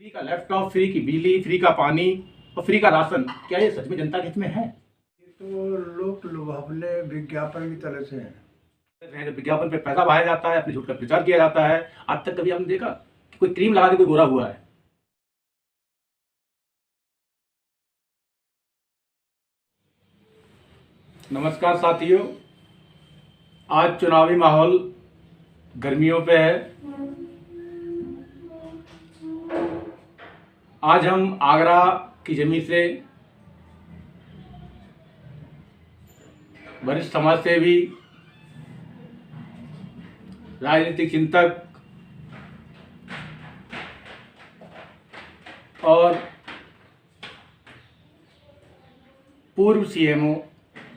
Free का laptop, free की बिजली, फ्री का पानी और फ्री का राशन, क्या ये सच में जनता के हित में है? ये तो लोग लुभावने विज्ञापन की तरह से है। जब विज्ञापन पे पैसा बहाया जाता है, अपने झूठ का प्रचार किया जाता है। आज तक कभी आपने देखा कि कोई क्रीम लगा के कोई गोरा हुआ है? नमस्कार साथियों, आज चुनावी माहौल गर्मियों पे है। आज हम आगरा की जमीन से वरिष्ठ समाज सेवी, राजनीतिक चिंतक और पूर्व सीएमओ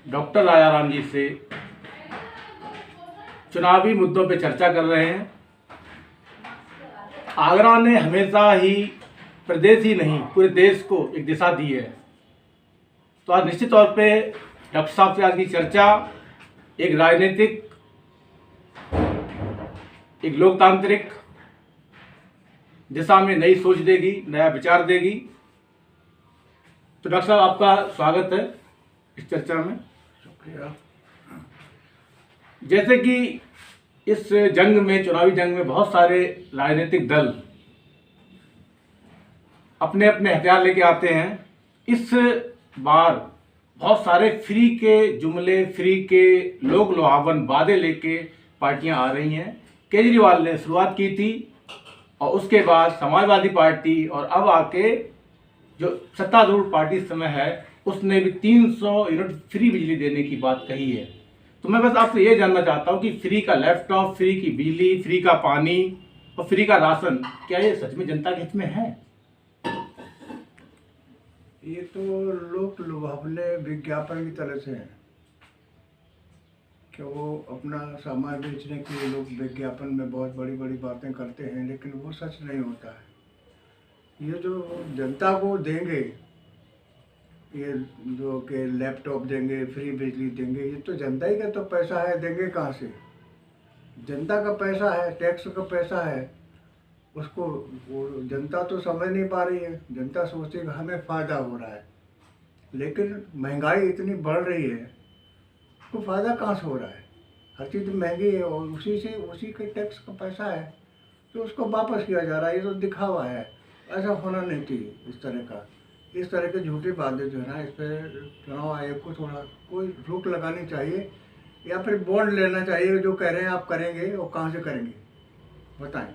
डॉक्टर राजाराम जी से चुनावी मुद्दों पर चर्चा कर रहे हैं। आगरा ने हमेशा ही प्रदेश ही नहीं पूरे देश को एक दिशा दी है। तो आज निश्चित तौर पे डॉक्टर साहब से आज की चर्चा एक राजनीतिक, एक लोकतांत्रिक दिशा में नई सोच देगी, नया विचार देगी। तो डॉक्टर साहब, आपका स्वागत है इस चर्चा में। शुक्रिया। जैसे कि इस जंग में, चुनावी जंग में बहुत सारे राजनीतिक दल अपने अपने हथियार लेके आते हैं। इस बार बहुत सारे फ्री के जुमले, फ्री के लोग लुभावन वादे लेके पार्टियां आ रही हैं। केजरीवाल ने शुरुआत की थी और उसके बाद समाजवादी पार्टी और अब आके जो सत्तारूढ़ पार्टी इस समय है उसने भी 300 यूनिट फ्री बिजली देने की बात कही है। तो मैं बस आपसे ये जानना चाहता हूँ कि फ्री का लैपटॉप, फ्री की बिजली, फ्री का पानी और फ्री का राशन, क्या ये सच में जनता के हित में है? ये तो लोग लुभावने विज्ञापन की तरह से है कि वो अपना सामान बेचने के लिए लोग विज्ञापन में बहुत बड़ी बड़ी बातें करते हैं, लेकिन वो सच नहीं होता है। ये जो जनता को देंगे, ये जो कि लैपटॉप देंगे, फ्री बिजली देंगे, ये तो जनता ही का तो पैसा है, देंगे कहाँ से? जनता का पैसा है, टैक्स का पैसा है। उसको वो जनता तो समझ नहीं पा रही है। जनता सोचती है कि हमें फ़ायदा हो रहा है, लेकिन महंगाई इतनी बढ़ रही है, तो फ़ायदा कहाँ से हो रहा है? हर चीज़ महंगी है और उसी के टैक्स का पैसा है, तो उसको वापस किया जा रहा है। ये तो दिखावा है, ऐसा होना नहीं चाहिए। इस तरह के झूठी बातें जो है ना, इस पर चुनाव आयोग को थोड़ा कोई रोक लगानी चाहिए, या फिर बॉन्ड लेना चाहिए। जो कह रहे हैं आप करेंगे, वो कहाँ से करेंगे बताएं।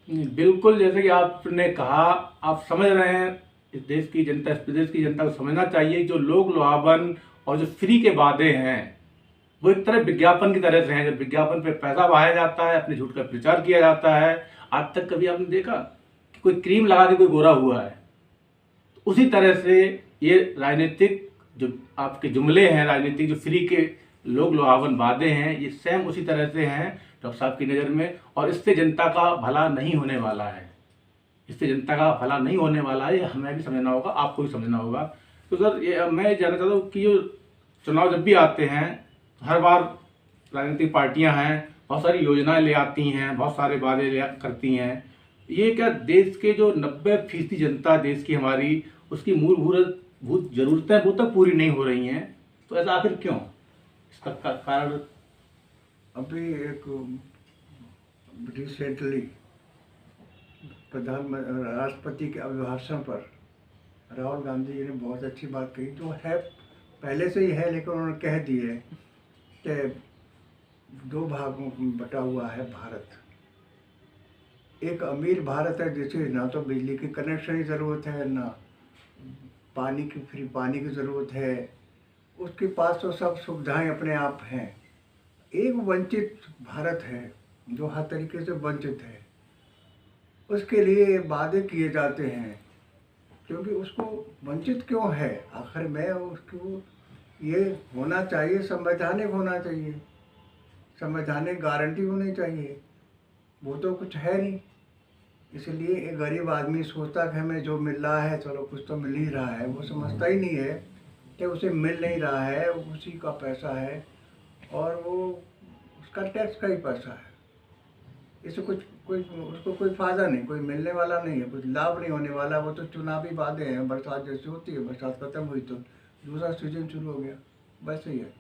बिल्कुल, जैसे कि आपने कहा, आप समझ रहे हैं, इस देश की जनता, इस प्रदेश की जनता को समझना चाहिए जो लोग लुभावन और जो फ्री के वादे हैं वो एक तरह विज्ञापन की तरह से हैं। जब विज्ञापन पे पैसा बहाया जाता है, अपने झूठ का प्रचार किया जाता है। आज तक कभी आपने देखा कि कोई क्रीम लगा के कोई गोरा हुआ है? तो उसी तरह से ये राजनीतिक जो आपके जुमले हैं, राजनीतिक जो फ्री के लोग लुभावन वादे हैं, ये सेम उसी तरह से हैं डॉक्टर साहब की नज़र में। और इससे जनता का भला नहीं होने वाला है, इससे जनता का भला नहीं होने वाला है। ये हमें भी समझना होगा, आपको भी समझना होगा। तो सर, ये मैं जानना चाहता हूँ कि जो चुनाव जब भी आते हैं तो हर बार राजनीतिक पार्टियां हैं, बहुत सारी योजनाएं ले आती हैं, बहुत सारे वादे करती हैं। ये क्या देश के जो 90% जनता देश की हमारी, उसकी मूलभूत ज़रूरतें वो तक पूरी नहीं हो रही हैं? तो ऐसा आखिर क्यों? इसका कारण? अभी एक रिसेंटली राष्ट्रपति के अभिभाषण पर राहुल गांधी जी ने बहुत अच्छी बात कही, जो है पहले से ही है, लेकिन उन्होंने कह दी है कि 2 भागों में बटा हुआ है भारत। एक अमीर भारत है जिसे ना तो बिजली की कनेक्शन की ज़रूरत है, ना फ्री पानी की ज़रूरत है, उसके पास तो सब सुविधाएं अपने आप हैं। एक वंचित भारत है जो हर तरीके से वंचित है, उसके लिए वादे किए जाते हैं। क्योंकि उसको वंचित क्यों है आखिर में? उसको ये होना चाहिए, संवैधानिक होना चाहिए, संवैधानिक गारंटी होनी चाहिए। वो तो कुछ है नहीं। इसलिए एक गरीब आदमी सोचता कि हमें जो मिल रहा है, चलो कुछ तो मिल ही रहा है। वो समझता ही नहीं है कि उसे मिल नहीं रहा है, उसी का पैसा है और वो उसका टैक्स का ही पैसा है। इससे कुछ कोई उसको कोई फायदा नहीं, कोई मिलने वाला नहीं है, कुछ लाभ नहीं होने वाला। वो तो चुनावी वादे हैं, बरसात जैसे होती है, बरसात खत्म हुई तो दूसरा सीजन शुरू हो गया, वैसे ही है।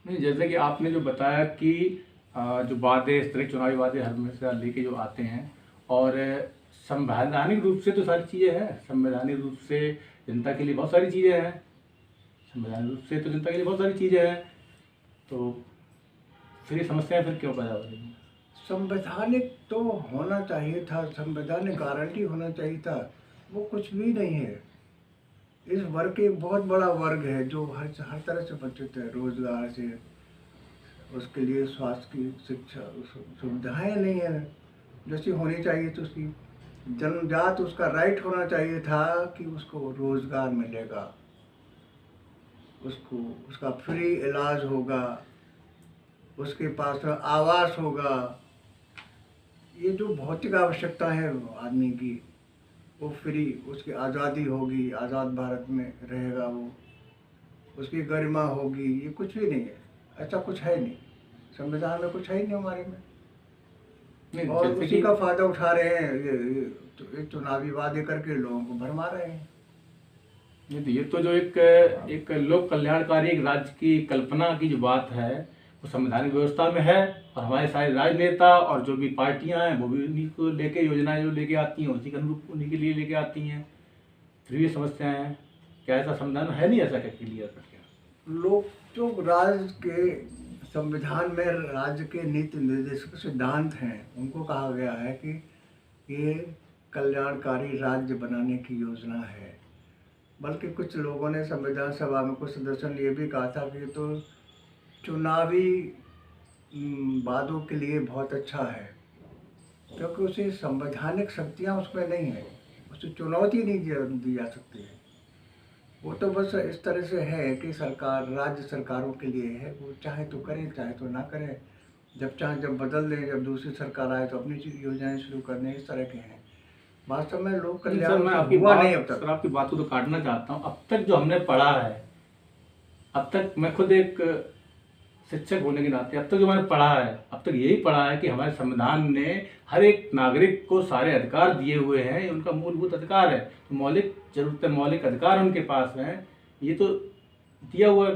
नहीं, जैसे कि आपने जो बताया कि जो वादे, इस तरह के चुनावी वादे हमेशा लेके जो आते हैं, और संवैधानिक रूप से तो सारी चीज़ें हैं, संवैधानिक रूप से जनता के लिए बहुत सारी चीज़ें हैं, संवैधानिक रूप से तो जनता के लिए बहुत सारी चीज़ें हैं, तो फिर ये समस्याएं फिर क्यों पैदा हो रही हैं? संवैधानिक तो होना चाहिए था, संवैधानिक गारंटी होना चाहिए था, वो कुछ भी नहीं है। इस वर्ग के एक बहुत बड़ा वर्ग है जो हर तरह से वंचित है, रोजगार से, उसके लिए स्वास्थ्य की शिक्षा सुविधाएं नहीं है जैसी होनी चाहिए। तो उसकी जन्मजात उसका राइट होना चाहिए था कि उसको रोजगार मिलेगा, उसको उसका फ्री इलाज होगा, उसके पास आवास होगा। ये जो भौतिक आवश्यकता है आदमी की, वो फ्री, उसकी आज़ादी होगी, आज़ाद भारत में रहेगा वो, उसकी गरिमा होगी, ये कुछ भी नहीं है। ऐसा कुछ है नहीं, संविधान में कुछ है ही नहीं हमारे में। नहीं, और जैसे उसी कि का फायदा उठा रहे हैं, ये चुनावी वादे करके लोगों को भरमा रहे हैं। ये तो जो एक लोक कल्याणकारी एक राज्य की कल्पना की जो बात है, वो संवैधानिक व्यवस्था में है, और हमारे सारे राजनेता और जो भी पार्टियां हैं वो भी उन्हीं को लेके योजनाएं जो लेके आती हैं उसी के अनुरूप उन्हीं के लिए लेके आती हैं। फिर ये समस्याएं हैं, क्या ऐसा संविधान है नहीं ऐसा क्या क्लियर करके? लोग जो राज्य के संविधान में राज्य के नीति निर्देशक सिद्धांत हैं, उनको कहा गया है कि ये कल्याणकारी राज्य बनाने की योजना है। बल्कि कुछ लोगों ने संविधान सभा में, कुछ सदस्यों ने ये भी कहा था कि ये तो चुनावी वादों के लिए बहुत अच्छा है, क्योंकि उसे संवैधानिक शक्तियाँ उसमें नहीं है, उसे चुनौती नहीं दी जा सकती है। वो तो बस इस तरह से है कि सरकार राज्य सरकारों के लिए है, वो चाहे तो करें चाहे तो ना करें, जब चाहे जब बदल दें, जब दूसरी सरकार आए तो अपनी योजनाएं शुरू कर दें, इस तरह के हैं। वास्तव में लोक सर, कल्याण मैं तो आपकी हुआ बात नहीं अब तक। सर आपकी बात को तो काटना चाहता हूँ। अब तक जो हमने पढ़ा है, अब तक मैं खुद एक शिक्षक होने के नाते अब तक जो मैंने पढ़ा है, अब तक यही पढ़ा है कि हमारे संविधान ने हर एक नागरिक को सारे अधिकार दिए हुए हैं, ये उनका मूलभूत अधिकार है, तो मौलिक जरूरतें, मौलिक अधिकार उनके पास हैं, ये तो दिया हुआ है।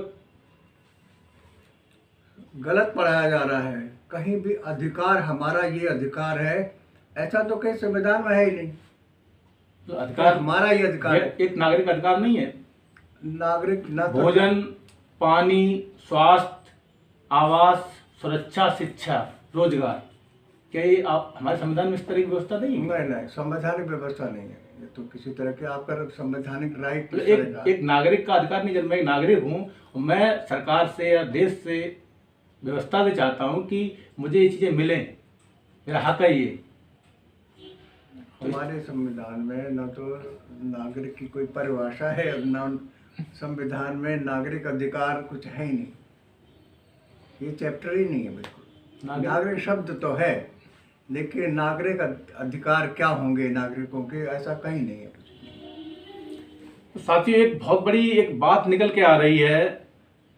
गलत पढ़ाया जा रहा है, कहीं भी अधिकार हमारा ये अधिकार है ऐसा तो कहीं संविधान में है ही नहीं। तो अधिकार हमारा ये अधिकार है, एक नागरिक अधिकार नहीं है? नागरिक न तो भोजन, पानी, स्वास्थ्य, आवास, सुरक्षा, शिक्षा, रोजगार, क्या ये आप हमारे संविधान में इस तरह की व्यवस्था नहीं है? नहीं, संवैधानिक व्यवस्था नहीं है ये तो। किसी तरह के आपका संवैधानिक राइट एक नागरिक का अधिकार नहीं। जब मैं एक नागरिक हूँ, मैं सरकार से या देश से, व्यवस्था से चाहता हूँ कि मुझे ये चीज़ें मिलें, मेरा हक है ये। हमारे संविधान में न तो नागरिक की कोई परिभाषा है, न संविधान में नागरिक अधिकार कुछ है ही नहीं, ये चैप्टर ही नहीं है बिल्कुल। नागरिक शब्द तो है, लेकिन नागरिक अधिकार क्या होंगे नागरिकों के, ऐसा कहीं नहीं है कुछ। तो साथियों, एक बहुत बड़ी एक बात निकल के आ रही है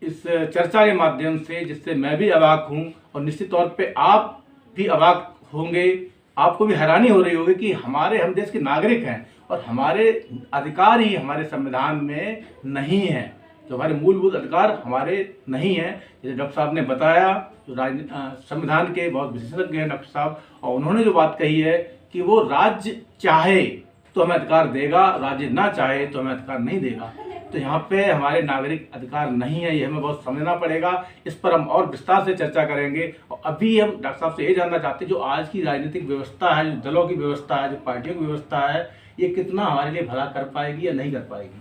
इस चर्चा के माध्यम से, जिससे मैं भी अवाक हूँ और निश्चित तौर पे आप भी अवाक होंगे। आपको भी हैरानी हो रही होगी कि हम देश के नागरिक हैं और हमारे अधिकार ही हमारे संविधान में नहीं है, जो हमारे मूलभूत अधिकार हमारे नहीं हैं। जैसे डॉक्टर साहब ने बताया, जो संविधान के बहुत विशेषज्ञ हैं डॉक्टर साहब, और उन्होंने जो बात कही है कि वो राज्य चाहे तो हमें अधिकार देगा, राज्य ना चाहे तो हमें अधिकार नहीं देगा। तो यहाँ पे हमारे नागरिक अधिकार नहीं है, ये हमें बहुत समझना पड़ेगा। इस पर हम और विस्तार से चर्चा करेंगे। और अभी हम डॉक्टर साहब से ये जानना चाहते हैं, जो आज की राजनीतिक व्यवस्था है, जो दलों की व्यवस्था है, जो पार्टियों की व्यवस्था है, ये कितना हमारे लिए भला कर पाएगी या नहीं कर पाएगी?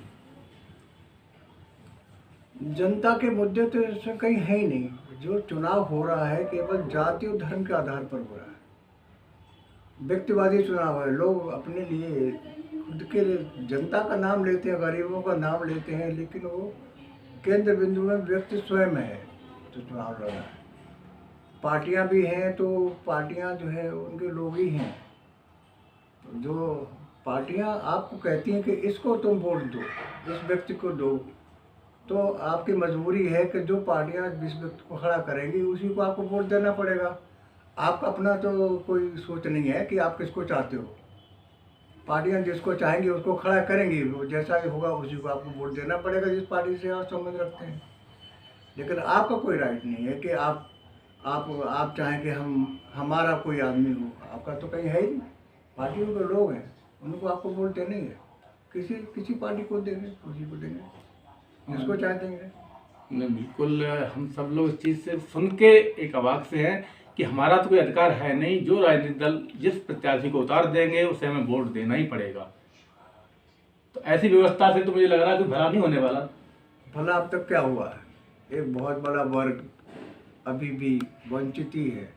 जनता के मुद्दे तो इसमें कहीं है ही नहीं। जो चुनाव हो रहा है केवल जाति और धर्म के आधार पर हो रहा है, व्यक्तिवादी चुनाव है। लोग अपने लिए, खुद के लिए जनता का नाम लेते हैं, गरीबों का नाम लेते हैं, लेकिन वो केंद्र बिंदु में व्यक्ति स्वयं है जो चुनाव लड़ रहा है। पार्टियां भी हैं तो पार्टियां जो है उनके लोग ही हैं। जो पार्टियां आपको कहती हैं कि इसको तुम वोट दो, इस व्यक्ति को दो, तो आपकी मजबूरी है कि जो पार्टियां जिस व्यक्ति को खड़ा करेंगी उसी को आपको वोट देना पड़ेगा। आपका अपना तो कोई सोच नहीं है कि आप किसको चाहते हो। पार्टियां जिसको चाहेंगी उसको खड़ा करेंगी, वो जैसा भी होगा उसी को आपको वोट देना पड़ेगा जिस पार्टी से आप संबंध रखते हैं। लेकिन आपका कोई राइट नहीं है कि आप चाहें कि हमारा कोई आदमी हो। आपका तो कहीं है ही नहीं। पार्टियों के लोग हैं, उनको आपको वोट देने ही है। किसी किसी पार्टी को देंगे, उसी को देंगे जिसको चाहे देंगे। नहीं, बिल्कुल हम सब लोग इस चीज़ से सुन के एक अवाक से हैं कि हमारा तो कोई अधिकार है नहीं, जो राजनीतिक दल जिस प्रत्याशी को उतार देंगे उसे हमें वोट देना ही पड़ेगा। तो ऐसी व्यवस्था से तो मुझे लग रहा है कि भला नहीं होने वाला। भला अब तक क्या हुआ है? एक बहुत बड़ा वर्ग अभी भी वंचित ही है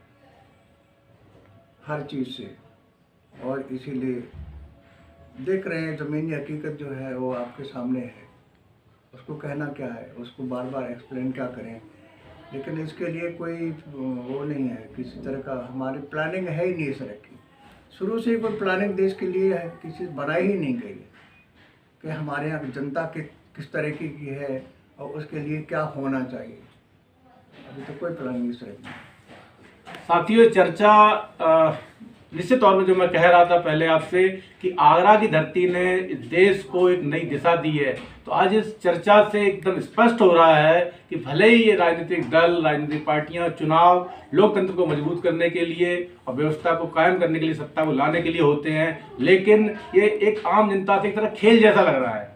हर चीज़ से, और इसीलिए देख रहे हैं ज़मीनी हकीकत जो है वो आपके सामने है। उसको कहना क्या है, उसको बार बार एक्सप्लेन क्या करें। लेकिन इसके लिए कोई वो नहीं है, किसी तरह का हमारी प्लानिंग है ही नहीं इस तरह की। शुरू से ही कोई प्लानिंग देश के लिए है किसी बनाई ही नहीं गई है कि हमारे यहाँ की जनता किस तरीके की है और उसके लिए क्या होना चाहिए। अभी तो कोई प्लानिंग इस तरह की नहीं। साथियों, चर्चा निश्चित तौर पर जो मैं कह रहा था पहले आपसे कि आगरा की धरती ने इस देश को एक नई दिशा दी है, तो आज इस चर्चा से एकदम स्पष्ट हो रहा है कि भले ही ये राजनीतिक दल, राजनीतिक पार्टियां चुनाव लोकतंत्र को मजबूत करने के लिए और व्यवस्था को कायम करने के लिए, सत्ता को लाने के लिए होते हैं, लेकिन ये एक आम जनता से एक तरह खेल जैसा लग रहा है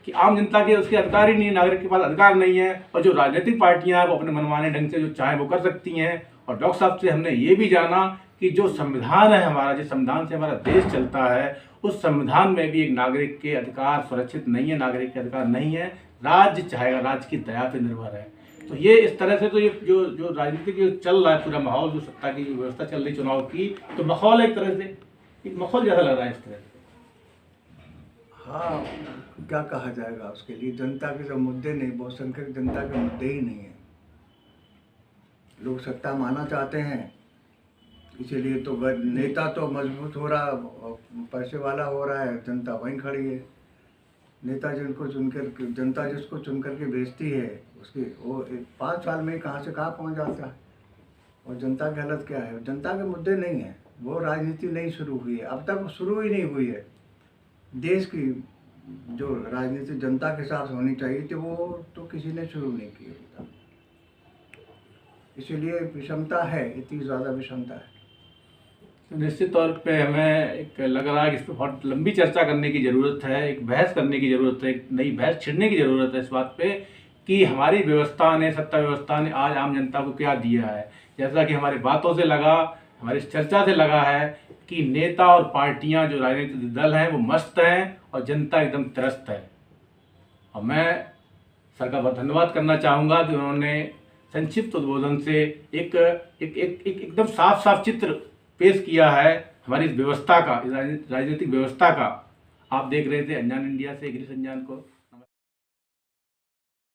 कि आम जनता के उसके अधिकार ही नहीं है, नागरिक के पास अधिकार नहीं है। और जो राजनीतिक पार्टियां हैं वो अपने मनमाने ढंग से जो चाहे वो कर सकती हैं। और डॉक्टर साहब से हमने ये भी जाना कि जो संविधान है हमारा, जिस संविधान से हमारा देश चलता है, उस संविधान में भी एक नागरिक के अधिकार सुरक्षित नहीं है, नागरिक के अधिकार नहीं है। राज्य चाहेगा, राज्य की दया पे निर्भर है। तो ये इस तरह से तो ये जो राजनीतिक जो चल रहा है पूरा माहौल, जो सत्ता की व्यवस्था चल रही चुनाव की, तो माहौल एक तरह से एक माहौल जैसा लग रहा है इस तरह से। हाँ, क्या कहा जाएगा उसके लिए। जनता के जो मुद्दे नहीं, बहुसंख्यक जनता के मुद्दे ही नहीं है। लोग सत्ता माना चाहते हैं, इसीलिए तो नेता तो मजबूत हो रहा, पैसे वाला हो रहा है, जनता वहीं खड़ी है। नेता जिनको चुनकर, जनता जिसको चुन करके भेजती है, उसकी वो 5 साल में कहाँ से कहाँ पहुँच जाता है। और जनता की हालत क्या है? जनता के मुद्दे नहीं है, वो राजनीति नहीं शुरू हुई है, अब तक शुरू ही नहीं हुई है। देश की जो राजनीति जनता के साथ होनी चाहिए थी वो तो किसी ने शुरू नहीं की अभी तक। इसीलिए विषमता है, इतनी ज़्यादा विषमता है। तो निश्चित तौर पे हमें एक लग रहा है कि इस पर बहुत लंबी चर्चा करने की ज़रूरत है, एक बहस करने की ज़रूरत है, एक नई बहस छिड़ने की ज़रूरत है इस बात पे कि हमारी व्यवस्था ने, सत्ता व्यवस्था ने आज आम जनता को क्या दिया है। जैसा कि हमारी बातों से लगा, हमारी इस चर्चा से लगा है कि नेता और पार्टियां, जो राजनीतिक दल हैं, वो मस्त हैं और जनता एकदम त्रस्त है। और मैं सर का बहुत धन्यवाद करना चाहूँगा कि उन्होंने संक्षिप्त उद्बोधन से एकदम साफ साफ चित्र पेश किया है हमारी इस व्यवस्था का, इस राजनीतिक व्यवस्था का। आप देख रहे थे अनजान इंडिया से गिरीश अंजान को।